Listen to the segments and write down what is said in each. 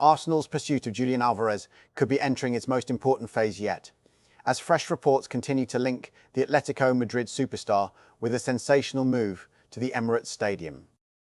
Arsenal's pursuit of Julian Alvarez could be entering its most important phase yet, as fresh reports continue to link the Atletico Madrid superstar with a sensational move to the Emirates Stadium,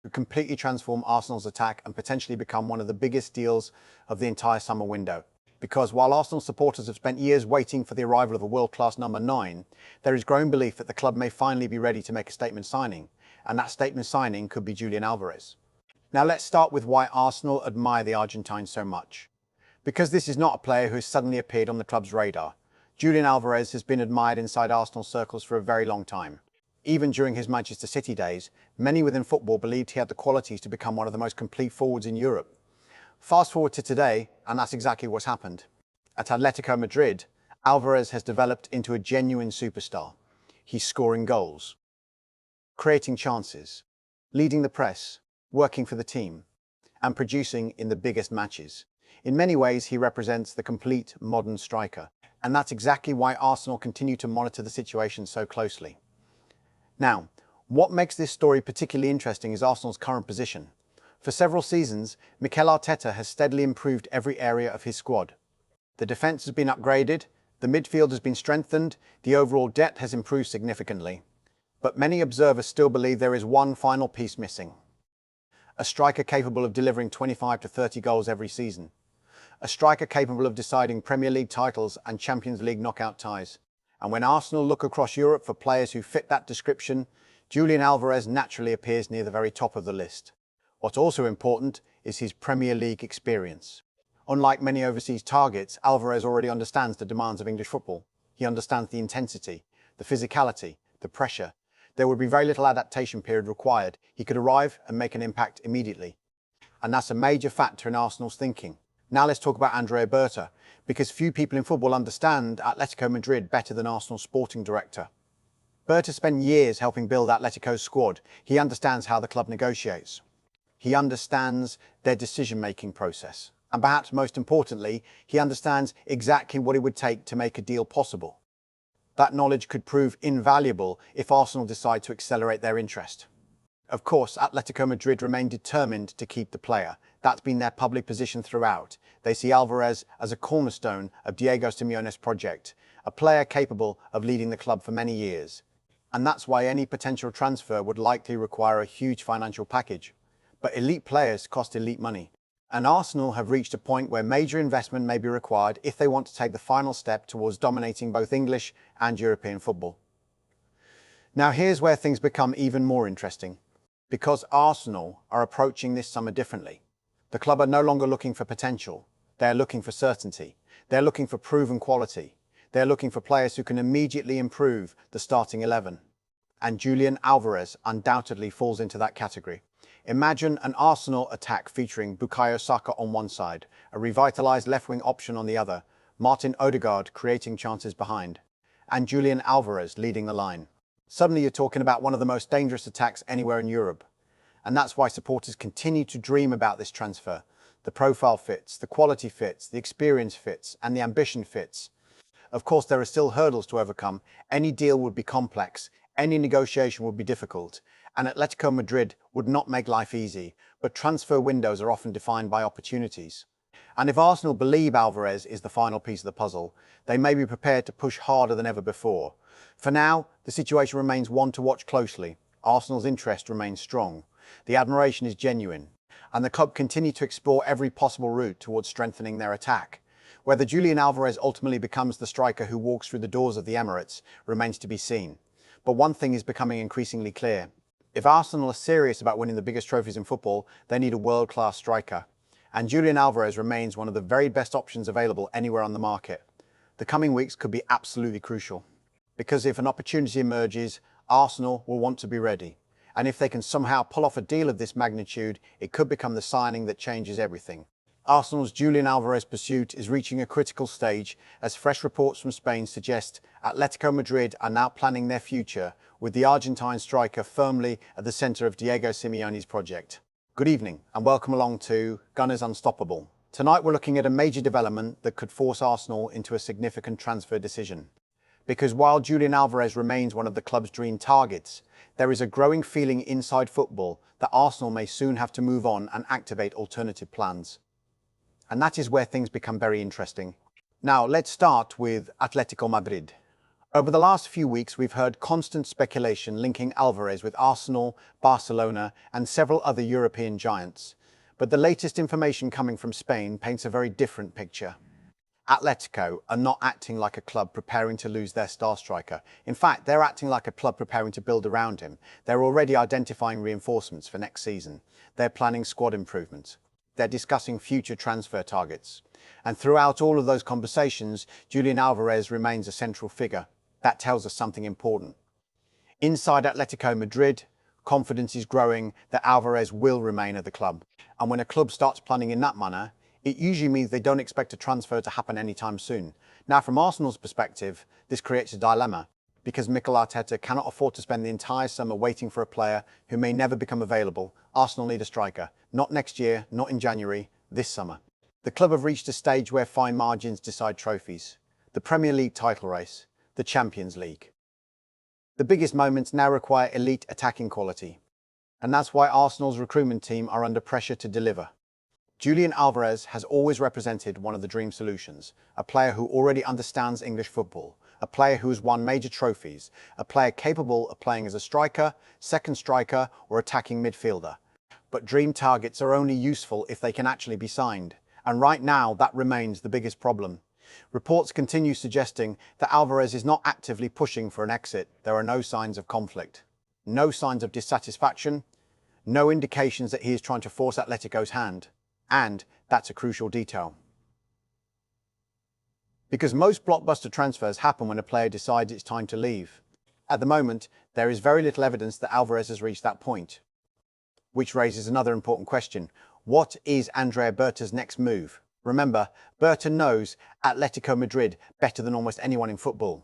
to completely transform Arsenal's attack and potentially become one of the biggest deals of the entire summer window. Because while Arsenal supporters have spent years waiting for the arrival of a world-class number 9, there is growing belief that the club may finally be ready to make a statement signing, and that statement signing could be Julian Alvarez. Now let's start with why Arsenal admire the Argentine so much. Because this is not a player who has suddenly appeared on the club's radar. Julian Alvarez has been admired inside Arsenal circles for a very long time. Even during his Manchester City days, many within football believed he had the qualities to become one of the most complete forwards in Europe. Fast forward to today, and that's exactly what's happened. At Atletico Madrid, Alvarez has developed into a genuine superstar. He's scoring goals, creating chances, leading the press, working for the team, and producing in the biggest matches. In many ways, he represents the complete modern striker, and that's exactly why Arsenal continue to monitor the situation so closely. Now, what makes this story particularly interesting is Arsenal's current position. For several seasons, Mikel Arteta has steadily improved every area of his squad. The defence has been upgraded, the midfield has been strengthened, the overall depth has improved significantly. But many observers still believe there is one final piece missing. A striker capable of delivering 25 to 30 goals every season. A striker capable of deciding Premier League titles and Champions League knockout ties. And when Arsenal look across Europe for players who fit that description, Julian Alvarez naturally appears near the very top of the list. What's also important is his Premier League experience. Unlike many overseas targets, Alvarez already understands the demands of English football. He understands the intensity, the physicality, the pressure. There would be very little adaptation period required. He could arrive and make an impact immediately. And that's a major factor in Arsenal's thinking. Now let's talk about Andrea Berta, because few people in football understand Atletico Madrid better than Arsenal's sporting director. Berta spent years helping build Atletico's squad. He understands how the club negotiates. He understands their decision-making process. And perhaps most importantly, he understands exactly what it would take to make a deal possible. That knowledge could prove invaluable if Arsenal decide to accelerate their interest. Of course, Atletico Madrid remain determined to keep the player. That's been their public position throughout. They see Alvarez as a cornerstone of Diego Simeone's project, a player capable of leading the club for many years. And that's why any potential transfer would likely require a huge financial package. But elite players cost elite money. And Arsenal have reached a point where major investment may be required if they want to take the final step towards dominating both English and European football. Now here's where things become even more interesting. Because Arsenal are approaching this summer differently. The club are no longer looking for potential. They're looking for certainty. They're looking for proven quality. They're looking for players who can immediately improve the starting 11. And Julian Alvarez undoubtedly falls into that category. Imagine an Arsenal attack featuring Bukayo Saka on one side, a revitalised left-wing option on the other, Martin Odegaard creating chances behind, and Julian Alvarez leading the line. Suddenly you're talking about one of the most dangerous attacks anywhere in Europe. And that's why supporters continue to dream about this transfer. The profile fits, the quality fits, the experience fits, and the ambition fits. Of course, there are still hurdles to overcome. Any deal would be complex, any negotiation would be difficult, and Atletico Madrid would not make life easy, but transfer windows are often defined by opportunities. And if Arsenal believe Alvarez is the final piece of the puzzle, they may be prepared to push harder than ever before. For now, the situation remains one to watch closely. Arsenal's interest remains strong. The admiration is genuine, and the club continue to explore every possible route towards strengthening their attack. Whether Julian Alvarez ultimately becomes the striker who walks through the doors of the Emirates remains to be seen. But one thing is becoming increasingly clear. If Arsenal are serious about winning the biggest trophies in football, they need a world-class striker. And Julian Alvarez remains one of the very best options available anywhere on the market. The coming weeks could be absolutely crucial. Because if an opportunity emerges, Arsenal will want to be ready. And if they can somehow pull off a deal of this magnitude, it could become the signing that changes everything. Arsenal's Julian Alvarez pursuit is reaching a critical stage as fresh reports from Spain suggest Atletico Madrid are now planning their future with the Argentine striker firmly at the centre of Diego Simeone's project. Good evening and welcome along to Gunners Unstoppable. Tonight we're looking at a major development that could force Arsenal into a significant transfer decision. Because while Julian Alvarez remains one of the club's dream targets, there is a growing feeling inside football that Arsenal may soon have to move on and activate alternative plans. And that is where things become very interesting. Now, let's start with Atletico Madrid. Over the last few weeks, we've heard constant speculation linking Alvarez with Arsenal, Barcelona, and several other European giants. But the latest information coming from Spain paints a very different picture. Atletico are not acting like a club preparing to lose their star striker. In fact, they're acting like a club preparing to build around him. They're already identifying reinforcements for next season. They're planning squad improvements. They're discussing future transfer targets. And throughout all of those conversations, Julian Alvarez remains a central figure. That tells us something important. Inside Atletico Madrid, confidence is growing that Alvarez will remain at the club. And when a club starts planning in that manner, it usually means they don't expect a transfer to happen anytime soon. Now, from Arsenal's perspective, this creates a dilemma, because Mikel Arteta cannot afford to spend the entire summer waiting for a player who may never become available. Arsenal need a striker. Not next year, not in January, this summer. The club have reached a stage where fine margins decide trophies. The Premier League title race, the Champions League. The biggest moments now require elite attacking quality. And that's why Arsenal's recruitment team are under pressure to deliver. Julian Alvarez has always represented one of the dream solutions, a player who already understands English football, a player who has won major trophies, a player capable of playing as a striker, second striker, or attacking midfielder. But dream targets are only useful if they can actually be signed, and right now that remains the biggest problem. Reports continue suggesting that Alvarez is not actively pushing for an exit. There are no signs of conflict, no signs of dissatisfaction, no indications that he is trying to force Atletico's hand. And that's a crucial detail. Because most blockbuster transfers happen when a player decides it's time to leave. At the moment, there is very little evidence that Alvarez has reached that point. Which raises another important question. What is Andrea Berta's next move? Remember, Berta knows Atletico Madrid better than almost anyone in football.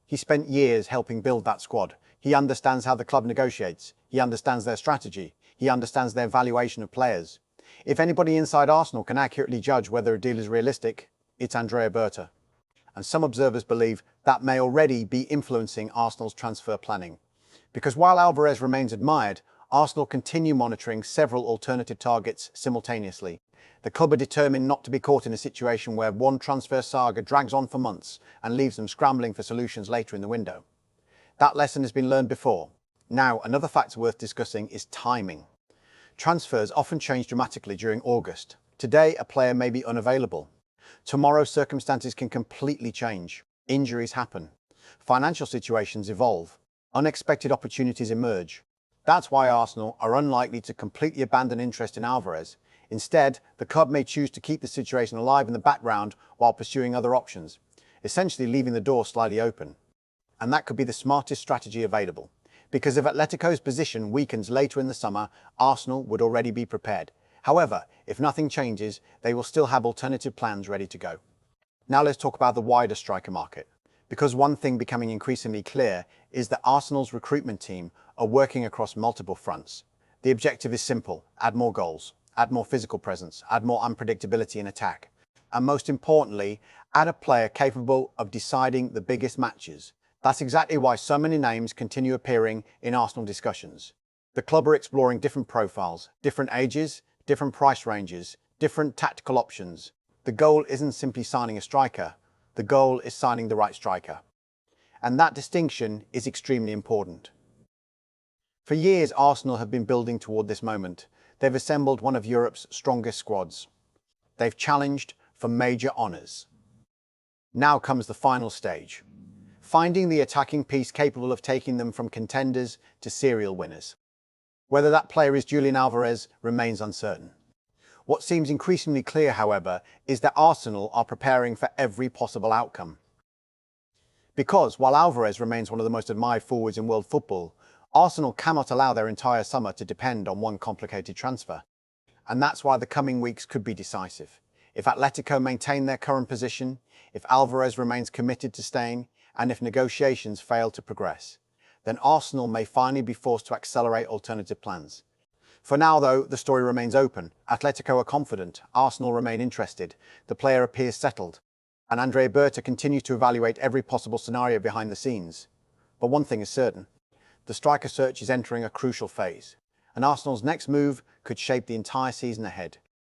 He spent years helping build that squad. He understands how the club negotiates. He understands their strategy. He understands their valuation of players. If anybody inside Arsenal can accurately judge whether a deal is realistic, it's Andrea Berta. And some observers believe that may already be influencing Arsenal's transfer planning. Because while Alvarez remains admired, Arsenal continue monitoring several alternative targets simultaneously. The club are determined not to be caught in a situation where one transfer saga drags on for months and leaves them scrambling for solutions later in the window. That lesson has been learned before. Now, another factor worth discussing is timing. Transfers often change dramatically during August. Today, a player may be unavailable. Tomorrow, circumstances can completely change. Injuries happen. Financial situations evolve. Unexpected opportunities emerge. That's why Arsenal are unlikely to completely abandon interest in Alvarez. Instead, the club may choose to keep the situation alive in the background while pursuing other options, essentially leaving the door slightly open. And that could be the smartest strategy available. Because if Atletico's position weakens later in the summer, Arsenal would already be prepared. However, if nothing changes, they will still have alternative plans ready to go. Now let's talk about the wider striker market. Because one thing becoming increasingly clear is that Arsenal's recruitment team are working across multiple fronts. The objective is simple: add more goals, add more physical presence, add more unpredictability in attack. And most importantly, add a player capable of deciding the biggest matches. That's exactly why so many names continue appearing in Arsenal discussions. The club are exploring different profiles, different ages, different price ranges, different tactical options. The goal isn't simply signing a striker. The goal is signing the right striker. And that distinction is extremely important. For years, Arsenal have been building toward this moment. They've assembled one of Europe's strongest squads. They've challenged for major honours. Now comes the final stage: finding the attacking piece capable of taking them from contenders to serial winners. Whether that player is Julian Alvarez remains uncertain. What seems increasingly clear, however, is that Arsenal are preparing for every possible outcome. Because while Alvarez remains one of the most admired forwards in world football, Arsenal cannot allow their entire summer to depend on one complicated transfer. And that's why the coming weeks could be decisive. If Atletico maintain their current position, if Alvarez remains committed to staying, and if negotiations fail to progress, then Arsenal may finally be forced to accelerate alternative plans. For now, though, the story remains open. Atletico are confident, Arsenal remain interested, the player appears settled, and Andrea Berta continues to evaluate every possible scenario behind the scenes. But one thing is certain: the striker search is entering a crucial phase, and Arsenal's next move could shape the entire season ahead.